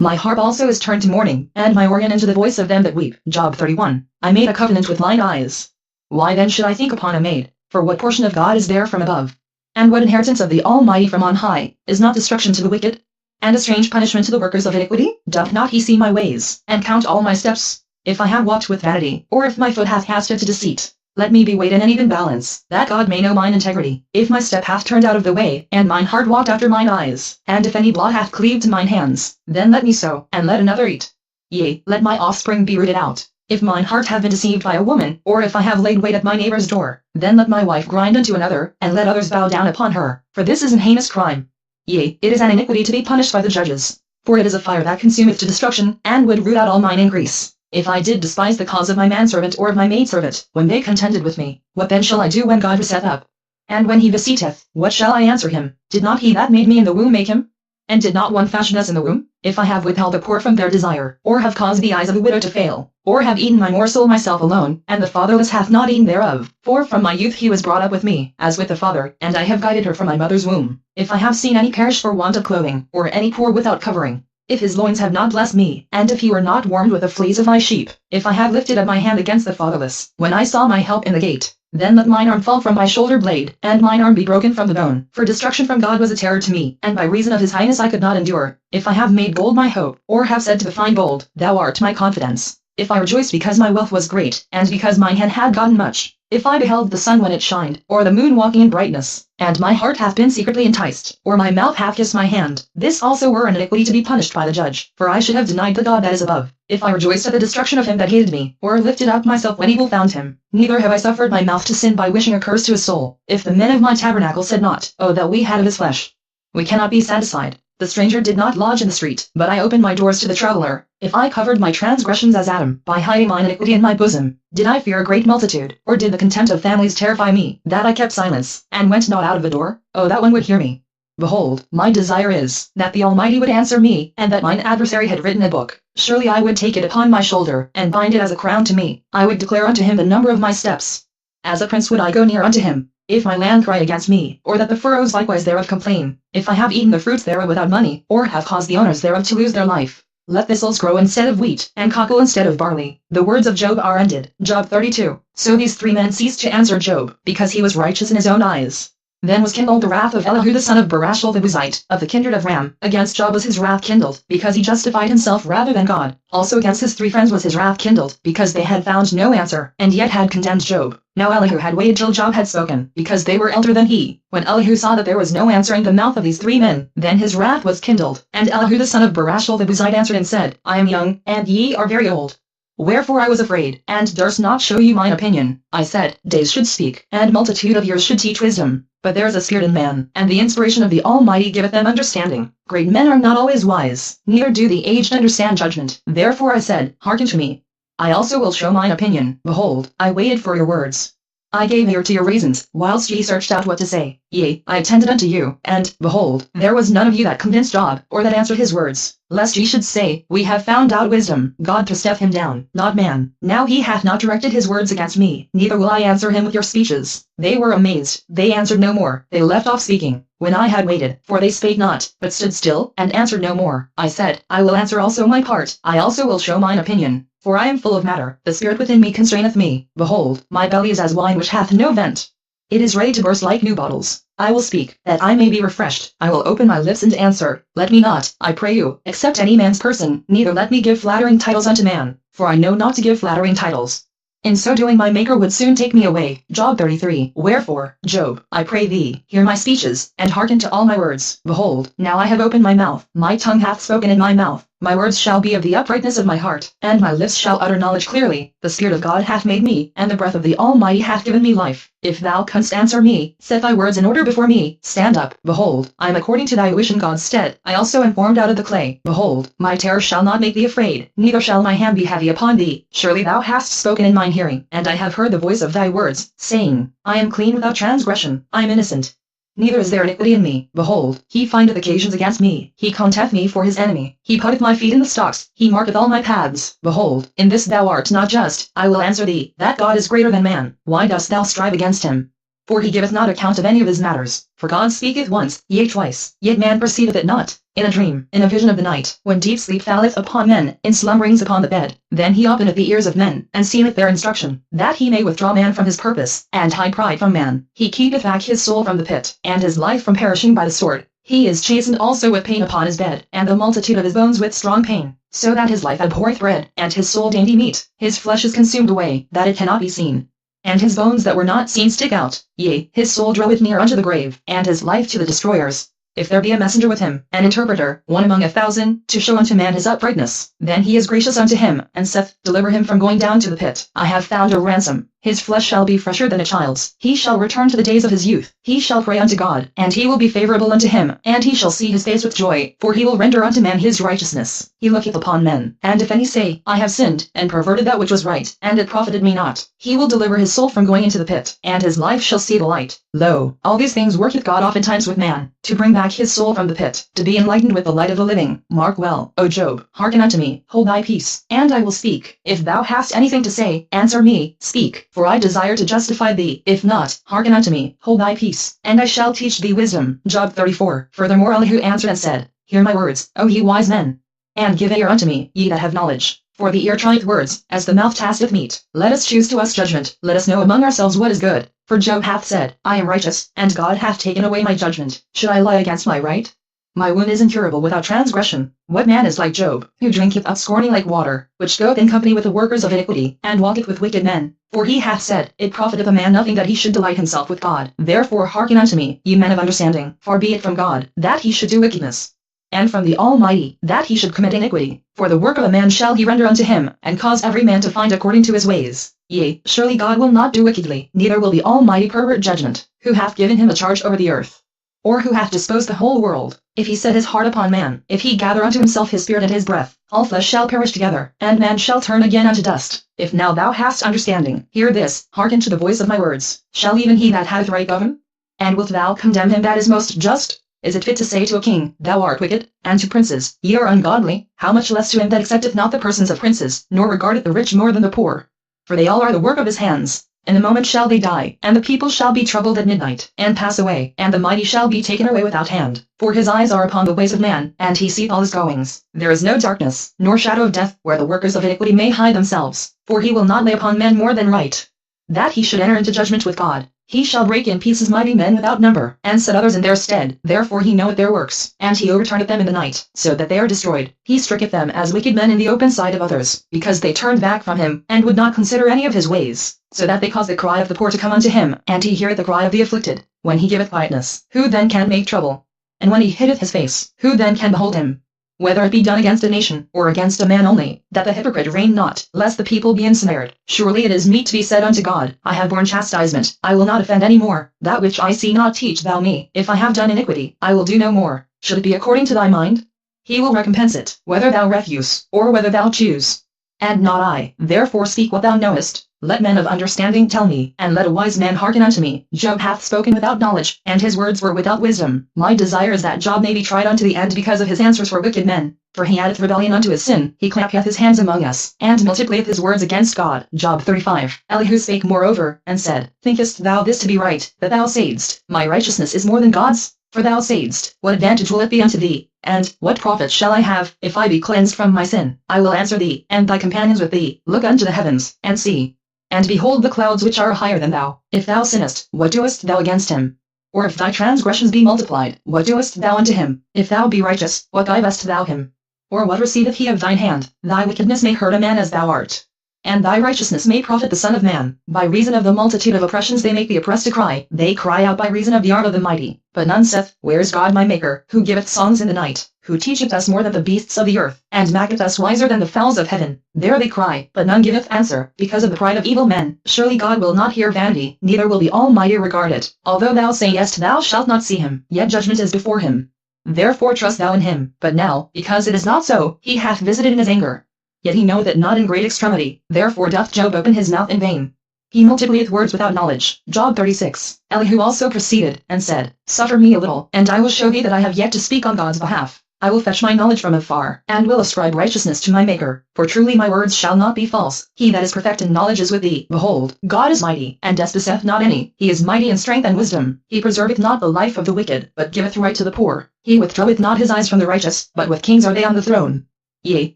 My harp also is turned to mourning, and my organ into the voice of them that weep. Job 31. I made a covenant with mine eyes. Why then should I think upon a maid? For what portion of God is there from above? And what inheritance of the Almighty from on high? Is not destruction to the wicked? And a strange punishment to the workers of iniquity? Doth not he see my ways, and count all my steps? If I have walked with vanity, or if my foot hath cast into deceit, let me be weighed in an even balance, that God may know mine integrity. If my step hath turned out of the way, and mine heart walked after mine eyes, and if any blot hath cleaved to mine hands, then let me sow, and let another eat. Yea, let my offspring be rooted out. If mine heart have been deceived by a woman, or if I have laid wait at my neighbor's door, then let my wife grind unto another, and let others bow down upon her, for this is an heinous crime. Yea, it is an iniquity to be punished by the judges. For it is a fire that consumeth to destruction, and would root out all mine increase. If I did despise the cause of my manservant or of my maidservant, when they contended with me, what then shall I do when God riseth up? And when he beseeteth, what shall I answer him? Did not he that made me in the womb make him? And did not one fashion us in the womb? If I have withheld the poor from their desire, or have caused the eyes of a widow to fail, or have eaten my morsel myself alone, and the fatherless hath not eaten thereof, for from my youth he was brought up with me, as with a father, and I have guided her from my mother's womb. If I have seen any perish for want of clothing, or any poor without covering, if his loins have not blessed me, and if he were not warmed with the fleas of my sheep, if I have lifted up my hand against the fatherless, when I saw my help in the gate, then let mine arm fall from my shoulder blade, and mine arm be broken from the bone. For destruction from God was a terror to me, and by reason of his highness I could not endure. If I have made bold my hope, or have said to the find bold, thou art my confidence. If I rejoiced because my wealth was great, and because mine hand had gotten much, if I beheld the sun when it shined, or the moon walking in brightness, and my heart hath been secretly enticed, or my mouth hath kissed my hand, this also were an iniquity to be punished by the judge, for I should have denied the God that is above. If I rejoiced at the destruction of him that hated me, or lifted up myself when evil found him, neither have I suffered my mouth to sin by wishing a curse to his soul. If the men of my tabernacle said not, O that we had of his flesh, we cannot be satisfied. The stranger did not lodge in the street, but I opened my doors to the traveler. If I covered my transgressions as Adam, by hiding mine iniquity in my bosom, did I fear a great multitude, or did the contempt of families terrify me, that I kept silence, and went not out of the door? Oh, that one would hear me. Behold, my desire is, that the Almighty would answer me, and that mine adversary had written a book. Surely I would take it upon my shoulder, and bind it as a crown to me. I would declare unto him the number of my steps. As a prince would I go near unto him. If my land cry against me, or that the furrows likewise thereof complain, if I have eaten the fruits thereof without money, or have caused the owners thereof to lose their life, let thistles grow instead of wheat, and cockle instead of barley. The words of Job are ended. Job 32. So these three men ceased to answer Job, because he was righteous in his own eyes. Then was kindled the wrath of Elihu the son of Barashel the Buzite, of the kindred of Ram. Against Job was his wrath kindled, because he justified himself rather than God. Also against his three friends was his wrath kindled, because they had found no answer, and yet had condemned Job. Now Elihu had waited till Job had spoken, because they were elder than he. When Elihu saw that there was no answering the mouth of these three men, then his wrath was kindled. And Elihu the son of Barashel the Buzite answered and said, I am young, and ye are very old. Wherefore I was afraid, and durst not show you mine opinion. I said, days should speak, and multitude of years should teach wisdom. But there is a spirit in man, and the inspiration of the Almighty giveth them understanding. Great men are not always wise, neither do the aged understand judgment. Therefore I said, hearken to me. I also will show mine opinion. Behold, I waited for your words. I gave ear to your reasons, whilst ye searched out what to say. Yea, I attended unto you, and, behold, there was none of you that convinced Job, or that answered his words. Lest ye should say, we have found out wisdom, God thrusteth him down, not man. Now he hath not directed his words against me, neither will I answer him with your speeches. They were amazed, they answered no more, they left off speaking. When I had waited, for they spake not, but stood still, and answered no more, I said, I will answer also my part, I also will show mine opinion. For I am full of matter, the spirit within me constraineth me. Behold, my belly is as wine which hath no vent. It is ready to burst like new bottles. I will speak, that I may be refreshed. I will open my lips and answer. Let me not, I pray you, accept any man's person, neither let me give flattering titles unto man, for I know not to give flattering titles. In so doing my Maker would soon take me away. Job 33. Wherefore, Job, I pray thee, hear my speeches, and hearken to all my words. Behold, now I have opened my mouth, my tongue hath spoken in my mouth. My words shall be of the uprightness of my heart, and my lips shall utter knowledge clearly. The Spirit of God hath made me, and the breath of the Almighty hath given me life. If thou canst answer me, set thy words in order before me. Stand up. Behold, I am according to thy wish in God's stead. I also am formed out of the clay. Behold, my terror shall not make thee afraid, neither shall my hand be heavy upon thee. Surely thou hast spoken in mine hearing, and I have heard the voice of thy words, saying, I am clean without transgression, I am innocent. Neither is there iniquity in me. Behold, he findeth occasions against me. He counteth me for his enemy. He putteth my feet in the stocks. He marketh all my paths. Behold, in this thou art not just. I will answer thee, that God is greater than man. Why dost thou strive against him? for he giveth not account of any of his matters. For God speaketh once, yea twice, yet man perceiveth it not. In a dream, in a vision of the night, when deep sleep falleth upon men, in slumberings upon the bed, then he openeth the ears of men, and seemeth their instruction, that he may withdraw man from his purpose, and hide pride from man. He keepeth back his soul from the pit, and his life from perishing by the sword. He is chastened also with pain upon his bed, and the multitude of his bones with strong pain, so that his life abhorreth bread, and his soul dainty meat. His flesh is consumed away, that it cannot be seen. And his bones that were not seen stick out, yea, his soul draweth near unto the grave, and his life to the destroyers. If there be a messenger with him, an interpreter, one among 1,000, to show unto man his uprightness, then he is gracious unto him, and saith, Deliver him from going down to the pit. I have found a ransom. His flesh shall be fresher than a child's. He shall return to the days of his youth. He shall pray unto God, and he will be favorable unto him, and he shall see his face with joy, for he will render unto man his righteousness. He looketh upon men, and if any say, I have sinned, and perverted that which was right, and it profited me not, he will deliver his soul from going into the pit, and his life shall see the light. Lo, all these things worketh God oftentimes with man, to bring back his soul from the pit, to be enlightened with the light of the living. Mark well, O Job, hearken unto me, hold thy peace, and I will speak. If thou hast anything to say, answer me, speak, for I desire to justify thee. If not, hearken unto me, hold thy peace, and I shall teach thee wisdom. Job 34. Furthermore Elihu answered and said, Hear my words, O ye wise men, and give ear unto me, ye that have knowledge. For the ear trieth words, as the mouth tasteth meat. Let us choose to us judgment, let us know among ourselves what is good. For Job hath said, I am righteous, and God hath taken away my judgment. Should I lie against my right? My wound is incurable without transgression. What man is like Job, who drinketh up scorning like water, which goeth in company with the workers of iniquity, and walketh with wicked men? For he hath said, It profiteth a man nothing that he should delight himself with God. Therefore hearken unto me, ye men of understanding. Far be it from God, that he should do wickedness, and from the Almighty, that he should commit iniquity. For the work of a man shall he render unto him, and cause every man to find according to his ways. Yea, surely God will not do wickedly, neither will the Almighty pervert judgment, who hath given him a charge over the earth, or who hath disposed the whole world. If he set his heart upon man, if he gather unto himself his spirit and his breath, all flesh shall perish together, and man shall turn again unto dust. If now thou hast understanding, hear this, hearken to the voice of my words. Shall even he that hath right govern? And wilt thou condemn him that is most just? Is it fit to say to a king, Thou art wicked, and to princes, Ye are ungodly? How much less to him that accepteth not the persons of princes, nor regardeth the rich more than the poor? For they all are the work of his hands. In a moment shall they die, and the people shall be troubled at midnight, and pass away, and the mighty shall be taken away without hand. For his eyes are upon the ways of man, and he seeth all his goings. There is no darkness, nor shadow of death, where the workers of iniquity may hide themselves. For he will not lay upon men more than right, that he should enter into judgment with God. He shall break in pieces mighty men without number, and set others in their stead. Therefore he knoweth their works, and he overturneth them in the night, so that they are destroyed. He stricketh them as wicked men in the open sight of others, because they turned back from him, and would not consider any of his ways, so that they cause the cry of the poor to come unto him, and he heareth the cry of the afflicted. When he giveth quietness, who then can make trouble? And when he hideth his face, who then can behold him? Whether it be done against a nation, or against a man only, that the hypocrite reign not, lest the people be ensnared. Surely it is meet to be said unto God, I have borne chastisement, I will not offend any more. That which I see not teach thou me. If I have done iniquity, I will do no more. Should it be according to thy mind? He will recompense it, whether thou refuse, or whether thou choose. And not I. Therefore speak what thou knowest. Let men of understanding tell me, and let a wise man hearken unto me. Job hath spoken without knowledge, and his words were without wisdom. My desire is that Job may be tried unto the end because of his answers for wicked men. For he addeth rebellion unto his sin, he clappeth his hands among us, and multiplieth his words against God. Job 35. Elihu spake moreover, and said, Thinkest thou this to be right, that thou saidst, My righteousness is more than God's? For thou saidst, What advantage will it be unto thee? And, What profit shall I have, if I be cleansed from my sin? I will answer thee, and thy companions with thee. Look unto the heavens, and see, and behold the clouds which are higher than thou. If thou sinnest, what doest thou against him? Or if thy transgressions be multiplied, what doest thou unto him? If thou be righteous, what givest thou him? Or what receiveth he of thine hand? Thy wickedness may hurt a man as thou art, and thy righteousness may profit the Son of Man. By reason of the multitude of oppressions they make the oppressed to cry. They cry out by reason of the art of the mighty. But none saith, Where is God my Maker, who giveth songs in the night, who teacheth us more than the beasts of the earth, and maketh us wiser than the fowls of heaven? There they cry, but none giveth answer, because of the pride of evil men. Surely God will not hear vanity, neither will the Almighty regard it. Although thou sayest thou shalt not see him, yet judgment is before him. Therefore trust thou in him. But now, because it is not so, he hath visited in his anger. Yet he knoweth it not in great extremity. Therefore doth Job open his mouth in vain. He multiplieth words without knowledge. Job 36. Elihu also proceeded, and said, Suffer me a little, and I will show thee that I have yet to speak on God's behalf. I will fetch my knowledge from afar, and will ascribe righteousness to my Maker, for truly my words shall not be false. He that is perfect in knowledge is with thee. Behold, God is mighty, and despiseth not any. He is mighty in strength and wisdom. He preserveth not the life of the wicked, but giveth right to the poor. He withdraweth not his eyes from the righteous, but with kings are they on the throne. Yea,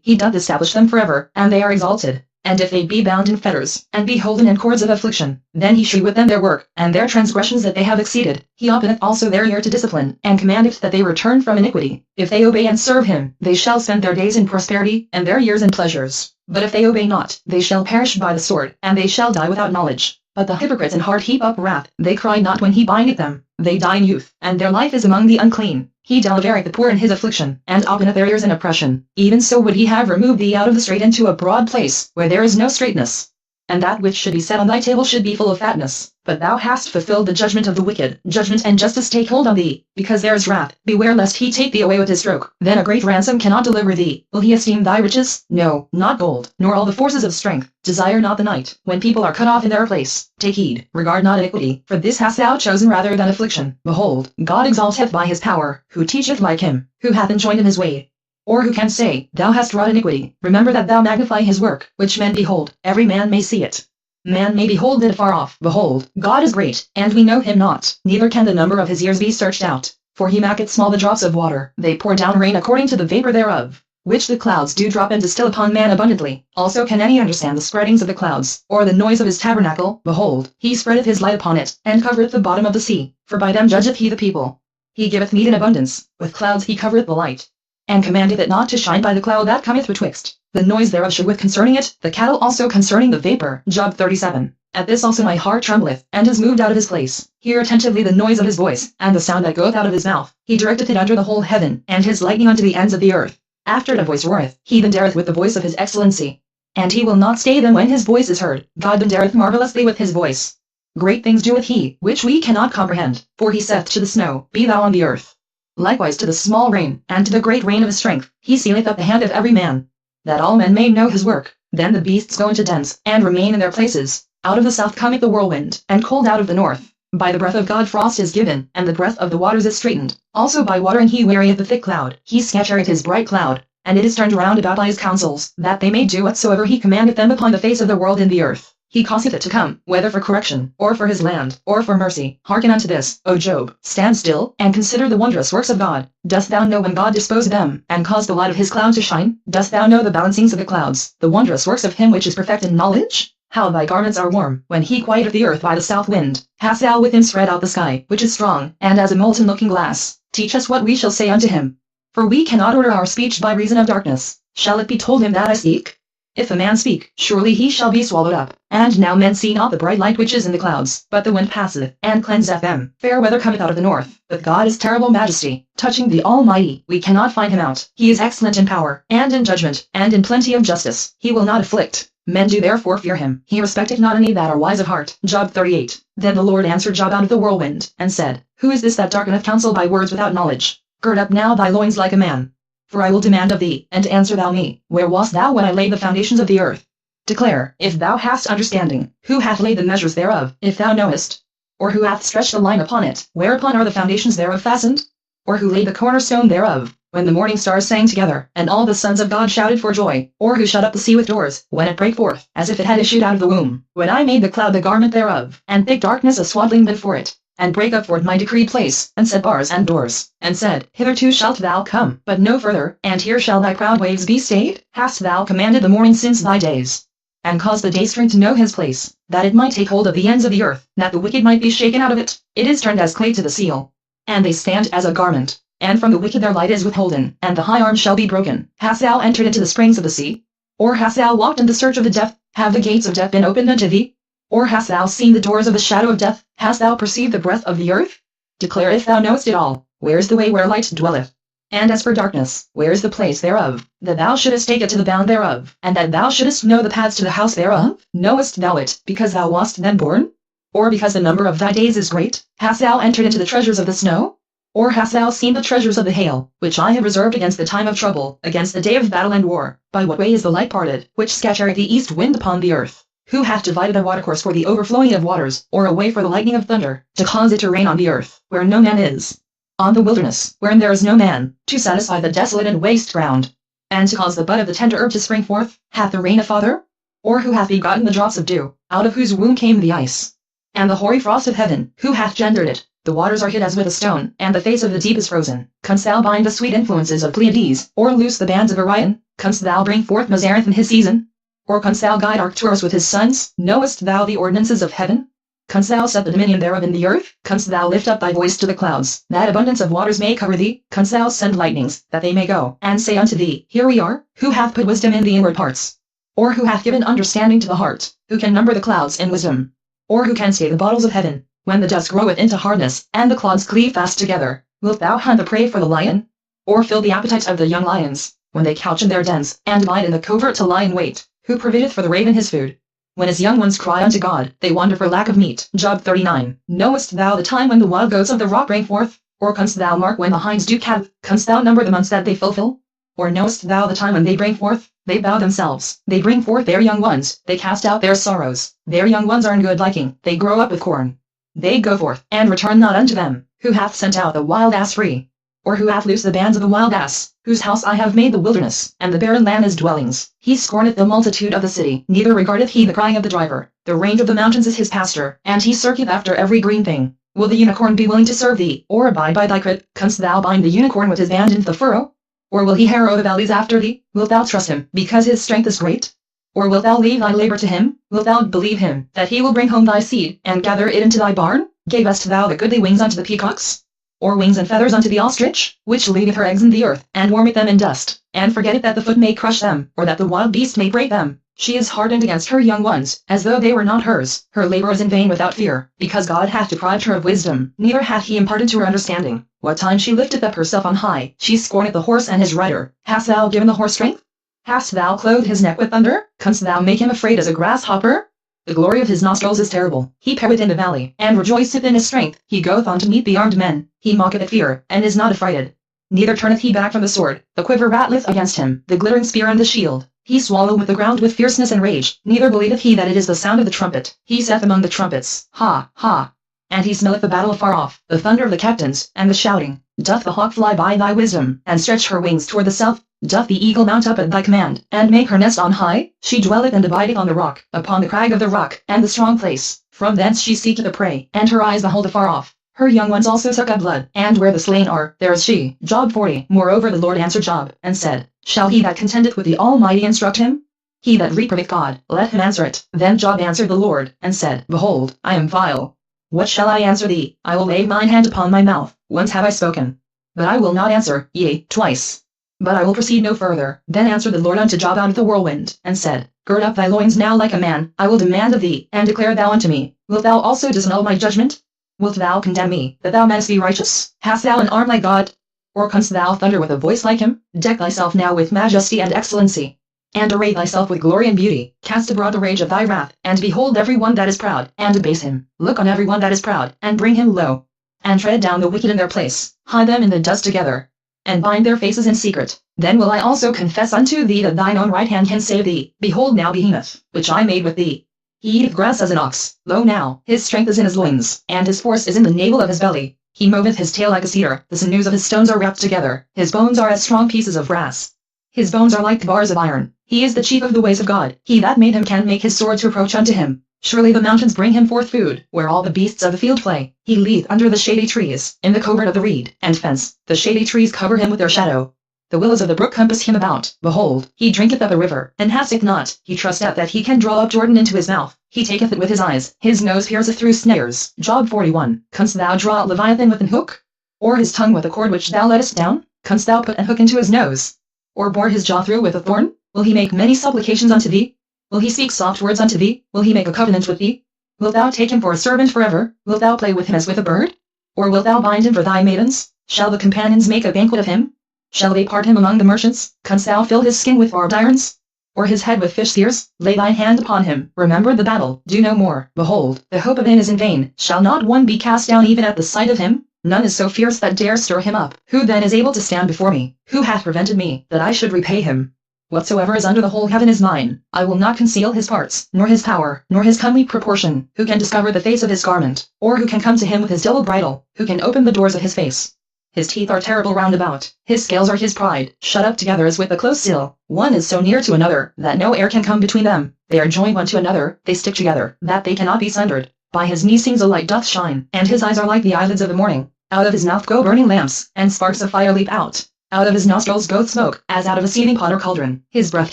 he doth establish them forever, and they are exalted. And if they be bound in fetters, and be holden in cords of affliction, then he sheweth them their work, and their transgressions that they have exceeded. He openeth also their ear to discipline, and commandeth that they return from iniquity. If they obey and serve him, they shall spend their days in prosperity, and their years in pleasures. But if they obey not, they shall perish by the sword, and they shall die without knowledge. But the hypocrites in heart heap up wrath, they cry not when he bindeth them. They die in youth, and their life is among the unclean. He delivereth the poor in his affliction, and openeth their ears in oppression. Even so would he have removed thee out of the strait into a broad place, where there is no straightness. And that which should be set on thy table should be full of fatness. But thou hast fulfilled the judgment of the wicked. Judgment and justice take hold on thee, because there is wrath. Beware lest he take thee away with his stroke. Then a great ransom cannot deliver thee. Will he esteem thy riches? No, not gold, nor all the forces of strength. Desire not the night, when people are cut off in their place. Take heed, regard not iniquity, for this hast thou chosen rather than affliction. Behold, God exalteth by his power. Who teacheth like him? Who hath enjoined him his way? Or who can say, Thou hast wrought iniquity? Remember that thou magnify his work, which men behold, every man may see it. Man may behold it afar off. Behold, God is great, and we know him not, neither can the number of his years be searched out. For he maketh small the drops of water, they pour down rain according to the vapor thereof, which the clouds do drop and distill upon man abundantly. Also can any understand the spreadings of the clouds, or the noise of his tabernacle? Behold, he spreadeth his light upon it, and covereth the bottom of the sea, for by them judgeth he the people. He giveth meat in abundance, with clouds he covereth the light, and commandeth it not to shine by the cloud that cometh betwixt. The noise thereof sheweth concerning it, the cattle also concerning the vapor. Job 37. At this also my heart trembleth, and is moved out of his place. Hear attentively the noise of his voice, and the sound that goeth out of his mouth. He directeth it under the whole heaven, and his lightning unto the ends of the earth. After the voice roareth, he then dareth with the voice of his excellency. And he will not stay them when his voice is heard. God then dareth marvellously with his voice. Great things doeth he, which we cannot comprehend. For he saith to the snow, Be thou on the earth. Likewise to the small rain, and to the great rain of his strength, he sealeth up the hand of every man, that all men may know his work. Then the beasts go into dens, and remain in their places. Out of the south cometh the whirlwind, and cold out of the north. By the breath of God frost is given, and the breath of the waters is straitened. Also by watering he wearieth the thick cloud. He scattereth his bright cloud, and it is turned round about by his counsels, that they may do whatsoever he commandeth them upon the face of the world in the earth. He causeth it to come, whether for correction, or for his land, or for mercy. Hearken unto this, O Job. Stand still, and consider the wondrous works of God. Dost thou know when God disposed them, and caused the light of his cloud to shine? Dost thou know the balancings of the clouds, the wondrous works of him which is perfect in knowledge? How thy garments are warm, when he quieteth the earth by the south wind. Hast thou with him spread out the sky, which is strong, and as a molten looking glass? Teach us what we shall say unto him. For we cannot order our speech by reason of darkness. Shall it be told him that I speak? If a man speak, surely he shall be swallowed up. And now men see not the bright light which is in the clouds, but the wind passeth, and cleanseth them. Fair weather cometh out of the north, but God is terrible majesty. Touching the Almighty, we cannot find him out. He is excellent in power, and in judgment, and in plenty of justice. He will not afflict. Men do therefore fear him. He respecteth not any that are wise of heart. Job 38. Then the Lord answered Job out of the whirlwind, and said, Who is this that darkeneth counsel by words without knowledge? Gird up now thy loins like a man. For I will demand of thee, and answer thou me. Where wast thou when I laid the foundations of the earth? Declare, if thou hast understanding. Who hath laid the measures thereof, if thou knowest? Or who hath stretched the line upon it, whereupon are the foundations thereof fastened? Or who laid the cornerstone thereof, when the morning stars sang together, and all the sons of God shouted for joy? Or who shut up the sea with doors, when it brake forth, as if it had issued out of the womb? When I made the cloud the garment thereof, and thick darkness a swaddling before it, and brake up for it my decreed place, and set bars and doors, and said, Hitherto shalt thou come, but no further, and here shall thy proud waves be stayed? Hast thou commanded the morning since thy days, and caused the dayspring to know his place, that it might take hold of the ends of the earth, that the wicked might be shaken out of it? It is turned as clay to the seal, and they stand as a garment, and from the wicked their light is withholden, and the high arm shall be broken. Hast thou entered into the springs of the sea? Or hast thou walked in the search of the death? Have the gates of death been opened unto thee? Or hast thou seen the doors of the shadow of death? Hast thou perceived the breath of the earth? Declare if thou knowest it all. Where is the way where light dwelleth? And as for darkness, where is the place thereof? That thou shouldest take it to the bound thereof, and that thou shouldest know the paths to the house thereof? Knowest thou it, because thou wast then born? Or because the number of thy days is great? Hast thou entered into the treasures of the snow? Or hast thou seen the treasures of the hail, which I have reserved against the time of trouble, against the day of battle and war? By what way is the light parted, which scattereth the east wind upon the earth? Who hath divided a watercourse for the overflowing of waters, or a way for the lightning of thunder, to cause it to rain on the earth, where no man is? on the wilderness, wherein there is no man, to satisfy the desolate and waste ground, and to cause the bud of the tender herb to spring forth, hath the rain a father? Or who hath begotten the drops of dew, out of whose womb came the ice? And the hoary frost of heaven, who hath gendered it? The waters are hid as with a stone, and the face of the deep is frozen. Canst thou bind the sweet influences of Pleiades, or loose the bands of Orion? Canst thou bring forth Mazareth in his season? Or canst thou guide Arcturus with his sons? Knowest thou the ordinances of heaven? Canst thou set the dominion thereof in the earth? Canst thou lift up thy voice to the clouds, that abundance of waters may cover thee? Canst thou send lightnings, that they may go, and say unto thee, Here we are? Who hath put wisdom in the inward parts? Or who hath given understanding to the heart? Who can number the clouds in wisdom? Or who can stay the bottles of heaven, when the dust groweth into hardness, and the clods cleave fast together? Wilt thou hunt the prey for the lion? Or fill the appetite of the young lions, when they couch in their dens, and abide in the covert to lie in wait? Who provideth for the raven his food? When his young ones cry unto God, they wander for lack of meat. Job 39. Knowest thou the time when the wild goats of the rock bring forth? Or canst thou mark when the hinds do calve? Canst thou number the months that they fulfill? Or knowest thou the time when they bring forth? They bow themselves, they bring forth their young ones, they cast out their sorrows. Their young ones are in good liking, they grow up with corn. They go forth, and return not unto them. Who hath sent out the wild ass free? Or who hath loosed the bands of the wild ass? Whose house I have made the wilderness, and the barren land his dwellings. He scorneth the multitude of the city, neither regardeth he the crying of the driver. The range of the mountains is his pasture, and he searcheth after every green thing. Will the unicorn be willing to serve thee, or abide by thy crit? Canst thou bind the unicorn with his band into the furrow? Or will he harrow the valleys after thee? Wilt thou trust him, because his strength is great? Or wilt thou leave thy labor to him? Wilt thou believe him, that he will bring home thy seed, and gather it into thy barn? Gavest thou the goodly wings unto the peacocks? Or wings and feathers unto the ostrich, which leaveth her eggs in the earth, and warmeth them in dust, and forgetteth that the foot may crush them, or that the wild beast may break them? She is hardened against her young ones, as though they were not hers. Her labor is in vain without fear, because God hath deprived her of wisdom, neither hath he imparted to her understanding. What time she lifteth up herself on high, she scorneth the horse and his rider. Hast thou given the horse strength? Hast thou clothed his neck with thunder? Canst thou make him afraid as a grasshopper? The glory of his nostrils is terrible. He pareth in the valley, and rejoiceth in his strength. He goeth on to meet the armed men. He mocketh at fear, and is not affrighted. Neither turneth he back from the sword. The quiver rattleth against him, the glittering spear and the shield. He swalloweth with the ground with fierceness and rage. Neither believeth he that it is the sound of the trumpet. He saith among the trumpets, Ha, ha. And he smelleth the battle afar off, the thunder of the captains, and the shouting. Doth the hawk fly by thy wisdom, and stretch her wings toward the south? Doth the eagle mount up at thy command, and make her nest on high? She dwelleth and abideth on the rock, upon the crag of the rock, and the strong place. From thence she seeketh the prey, and her eyes behold afar off. Her young ones also suck up blood, and where the slain are, there is she. Job 40. Moreover the Lord answered Job, and said, Shall he that contendeth with the Almighty instruct him? He that reproveth God, let him answer it. Then Job answered the Lord, and said, Behold, I am vile. What shall I answer thee? I will lay mine hand upon my mouth. Once have I spoken, but I will not answer, yea, twice. But I will proceed no further. Then answered the Lord unto Job out of the whirlwind, and said, Gird up thy loins now like a man. I will demand of thee, and declare thou unto me. Wilt thou also disannul my judgment? Wilt thou condemn me, that thou mayest be righteous? Hast thou an arm like God? Or canst thou thunder with a voice like him? Deck thyself now with majesty and excellency, and array thyself with glory and beauty. Cast abroad the rage of thy wrath, and behold every one that is proud, and abase him. Look on every one that is proud, and bring him low, and tread down the wicked in their place. Hide them in the dust together, and bind their faces in secret. Then will I also confess unto thee that thine own right hand can save thee. Behold now Behemoth, which I made with thee. He eateth grass as an ox. Lo now, his strength is in his loins, and his force is in the navel of his belly. He moveth his tail like a cedar, the sinews of his stones are wrapped together. His bones are as strong pieces of brass. His bones are like bars of iron. He is the chief of the ways of God. He that made him can make his sword to approach unto him. Surely the mountains bring him forth food, where all the beasts of the field play. He leeth under the shady trees, in the covert of the reed and fence. The shady trees cover him with their shadow. The willows of the brook compass him about. Behold, he drinketh of the river, and hasteth not. He trusteth that he can draw up Jordan into his mouth. He taketh it with his eyes. His nose pierceth through snares. Job 41. Canst thou draw out Leviathan with an hook? Or his tongue with a cord which thou lettest down? Canst thou put an hook into his nose? Or bore his jaw through with a thorn? Will he make many supplications unto thee? Will he speak soft words unto thee? Will he make a covenant with thee? Wilt thou take him for a servant forever? Wilt thou play with him as with a bird? Or wilt thou bind him for thy maidens? Shall the companions make a banquet of him? Shall they part him among the merchants? Canst thou fill his skin with barbed irons? Or his head with fish spears? Lay thine hand upon him. Remember the battle. Do no more. Behold, the hope of him is in vain. Shall not one be cast down even at the sight of him? None is so fierce that dare stir him up. Who then is able to stand before me? Who hath prevented me, that I should repay him? Whatsoever is under the whole heaven is mine. I will not conceal his parts, nor his power, nor his comely proportion. Who can discover the face of his garment? Or who can come to him with his double bridle? Who can open the doors of his face? His teeth are terrible round about. His scales are his pride, shut up together as with a close seal. One is so near to another, that no air can come between them. They are joined one to another, they stick together, that they cannot be sundered. By his knee sings a light doth shine, and his eyes are like the eyelids of the morning. Out of his mouth go burning lamps, and sparks of fire leap out. Out of his nostrils goeth smoke, as out of a seething pot or cauldron. His breath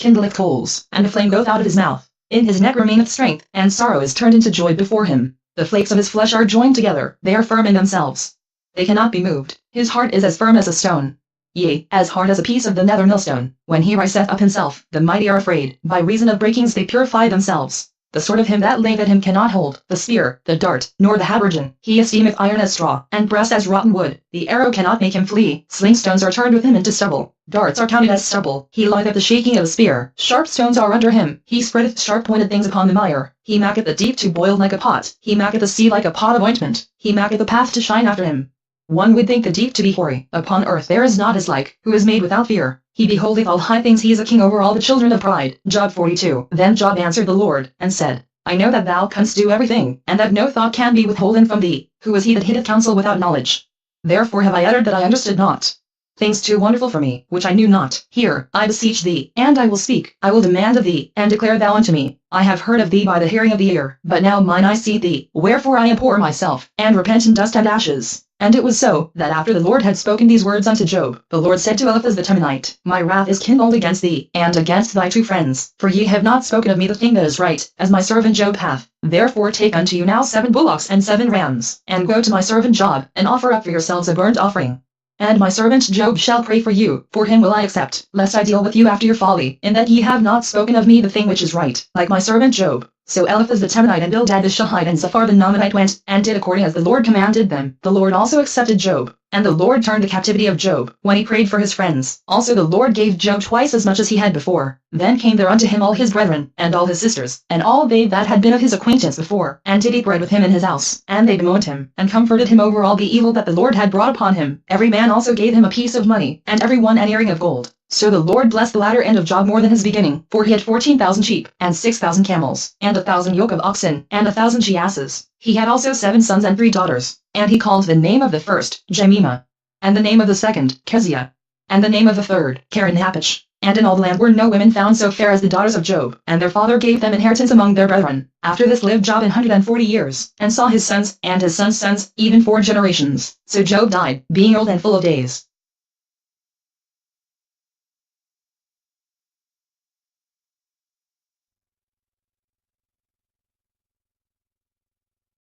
kindleth coals, and a flame goeth out of his mouth. In his neck remaineth strength, and sorrow is turned into joy before him. The flakes of his flesh are joined together, they are firm in themselves. They cannot be moved. His heart is as firm as a stone. Yea, as hard as a piece of the nether millstone. When he riseth up himself, the mighty are afraid. By reason of breakings they purify themselves. The sword of him that layeth at him cannot hold, the spear, the dart, nor the habergeon. He esteemeth iron as straw, and brass as rotten wood. The arrow cannot make him flee. Slingstones are turned with him into stubble. Darts are counted as stubble. He lieth at the shaking of a spear. Sharp stones are under him. He spreadeth sharp-pointed things upon the mire. He maketh the deep to boil like a pot. He maketh the sea like a pot of ointment. He maketh the path to shine after him. One would think the deep to be hoary. Upon earth there is not his like, who is made without fear. He beholdeth all high things. He is a king over all the children of pride. Job 42. Then Job answered the Lord, and said, I know that thou canst do everything, and that no thought can be withholden from thee. Who is he that hitteth counsel without knowledge? Therefore have I uttered that I understood not. Things too wonderful for me, which I knew not. Hear, I beseech thee, and I will speak. I will demand of thee, and declare thou unto me. I have heard of thee by the hearing of the ear, but now mine eyes see thee. Wherefore I abhor myself, and repent in dust and ashes. And it was so, that after the Lord had spoken these words unto Job, the Lord said to Eliphaz the Temanite, My wrath is kindled against thee, and against thy two friends, for ye have not spoken of me the thing that is right, as my servant Job hath. Therefore take unto you now 7 bullocks and 7 rams, and go to my servant Job, and offer up for yourselves a burnt offering. And my servant Job shall pray for you, for him will I accept, lest I deal with you after your folly, in that ye have not spoken of me the thing which is right, like my servant Job. So Eliphaz the Temanite and Bildad the Shuhite and Zophar the Naamanite went, and did according as the Lord commanded them. The Lord also accepted Job, and the Lord turned the captivity of Job, when he prayed for his friends. Also the Lord gave Job twice as much as he had before. Then came there unto him all his brethren, and all his sisters, and all they that had been of his acquaintance before, and did eat bread with him in his house. And they bemoaned him, and comforted him over all the evil that the Lord had brought upon him. Every man also gave him a piece of money, and every one an earring of gold. So the Lord blessed the latter end of Job more than his beginning, for he had 14,000 sheep, and 6,000 camels, and 1,000 yoke of oxen, and 1,000 she-asses. He had also 7 sons and 3 daughters. And he called the name of the first, Jemimah, and the name of the second, Keziah, and the name of the third, Karen-Happuch. And in all the land were no women found so fair as the daughters of Job, and their father gave them inheritance among their brethren. After this lived Job 140 years, and saw his sons, and his sons' sons, even 4 generations. So Job died, being old and full of days.